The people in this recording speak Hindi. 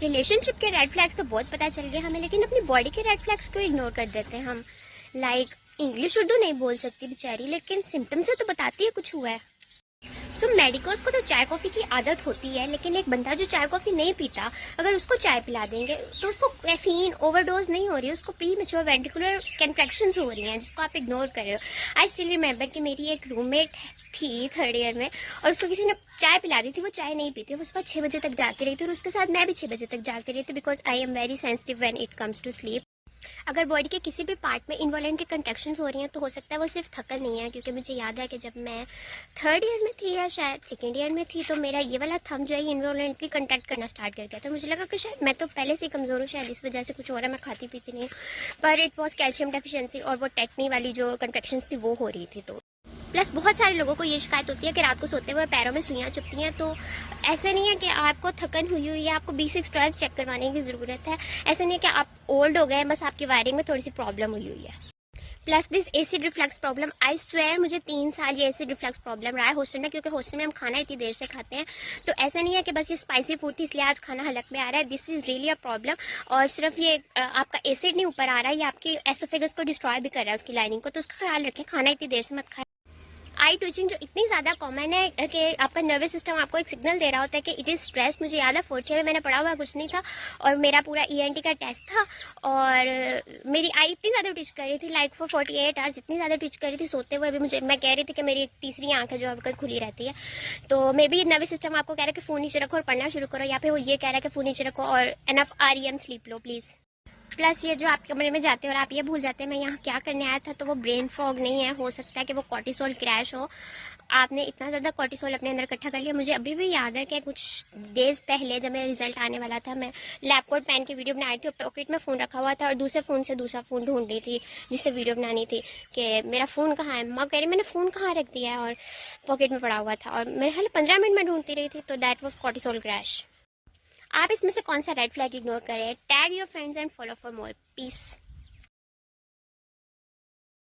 रिलेशनशिप के रेड फ्लैग्स तो बहुत पता चल गए हमें, लेकिन अपनी बॉडी के रेड फ्लैग्स को इग्नोर कर देते हैं हम। लाइक इंग्लिश उर्दू नहीं बोल सकती बेचारी, लेकिन सिम्टम से तो बताती है कुछ हुआ है। मेडिकोज को तो चाय कॉफ़ी की आदत होती है, लेकिन एक बंदा जो चाय कॉफ़ी नहीं पीता, अगर उसको चाय पिला देंगे तो उसको कैफीन ओवरडोज नहीं हो रही है, उसको प्री मेच्योर वेंट्रिकुलर कंट्रैक्शंस हो रही हैं जिसको आप इग्नोर कर रहे हो। आई स्टिल रिमेंबर कि मेरी एक रूममेट थी 3rd ईयर में, और उसको किसी ने चाय पिला दी थी, वो चाय नहीं पीती, वो सुबह 6 बजे तक जागती रही थी, और उसके साथ मैं भी 6 बजे तक जागती रही थी, because I am very sensitive when it comes to sleep. अगर बॉडी के किसी भी पार्ट में इनवॉलेंट्री कंट्रैक्शंस हो रही हैं तो हो सकता है वो सिर्फ थकन नहीं है, क्योंकि मुझे याद है कि जब मैं 3rd ईयर में थी या शायद 2nd ईयर में थी, तो मेरा ये वाला थंब जो है इनवॉलेंट्री कंट्रैक्ट करना स्टार्ट कर गया। तो मुझे लगा कि शायद मैं तो पहले से ही कमज़ोर हूँ, शायद इस वजह से कुछ हो रहा है, मैं खाती पीती नहीं, पर इट वॉज कैल्शियम डेफिशिएंसी, और वो टेटनी वाली जो कंट्रैक्शंस थी वो हो रही थी। तो प्लस बहुत सारे लोगों को ये शिकायत होती है कि रात को सोते हुए पैरों में सुइयाँ चुभती हैं। तो ऐसा नहीं है कि आपको थकन हुई हुई है, आपको B6 12 चेक करवाने की ज़रूरत है। ऐसा नहीं है कि आप ओल्ड हो गए हैं, बस आपकी वायरिंग में थोड़ी सी प्रॉब्लम हुई हुई है। Plus this acid reflux problem, I swear मुझे 3 साल ये एसिड रिफ्लक्स प्रॉब्लम रहा है हॉस्टल में, क्योंकि हॉस्टल में हम खाना इतनी देर से खाते हैं। तो ऐसा नहीं है कि बस ये स्पाइसी फूड थी इसलिए आज खाना हलक में आ रहा है, this is really a problem. और सिर्फ ये आपका एसिड नहीं ऊपर आ रहा है, ये आपकी एसोफेगस को डिस्ट्रॉय भी कर रहा है, उसकी लाइनिंग को, तो उसका ख्याल रखें, खाना इतनी देर से मत खाएं। आई ट्विचिंग जो इतनी ज़्यादा कॉमन है कि आपका नर्वस सिस्टम आपको एक सिग्नल दे रहा होता है कि इट इज़ स्ट्रेस। मुझे याद है 4th ईयर में मैंने पढ़ा हुआ कुछ नहीं था, और मेरा पूरा ENT का टेस्ट था, और मेरी आई इतनी ज़्यादा ट्विच कर रही थी, लाइक फॉर 48 आवर्स इतनी ज़्यादा ट्विच कर रही थी सोते हुए भी। मैं कह रही थी कि मेरी एक तीसरी आँख है जो अब तक खुली रहती है। तो मे बी नर्वस सिस्टम आपको कह रहा है कि फ़ोन नीचे रखो और पढ़ना शुरू करो, या फिर वो ये कह रहा है कि फ़ोन नीचे रखो और enough REM sleep low please. Plus ये जो आप कमरे में जाते हैं और आप ये भूल जाते हैं मैं यहाँ क्या करने आया था, तो वो ब्रेन फॉग नहीं है, हो सकता है कि वो कॉर्टिसोल क्रैश हो। आपने इतना ज़्यादा कॉर्टिसोल अपने अंदर इकट्ठा कर लिया। मुझे अभी भी याद है कि कुछ डेज पहले जब मेरा रिजल्ट आने वाला था, मैं लैब कोट पहन के वीडियो बना रही थी, पॉकेट में फ़ोन रखा हुआ था, और दूसरे फ़ोन से दूसरा फ़ोन ढूंढ रही थी जिससे वीडियो बनानी थी कि मेरा फ़ोन कहाँ है। माँ कह रही मैंने फ़ोन कहाँ रख दिया है, और पॉकेट में पड़ा हुआ था, और मेरे हाल 15 मिनट में ढूंढती रही थी। तो दैट वॉज कॉर्टिसोल क्रैश। आप इसमें से कौन सा रेड फ्लैग इग्नोर करें? Tag your friends and follow for more. Piece.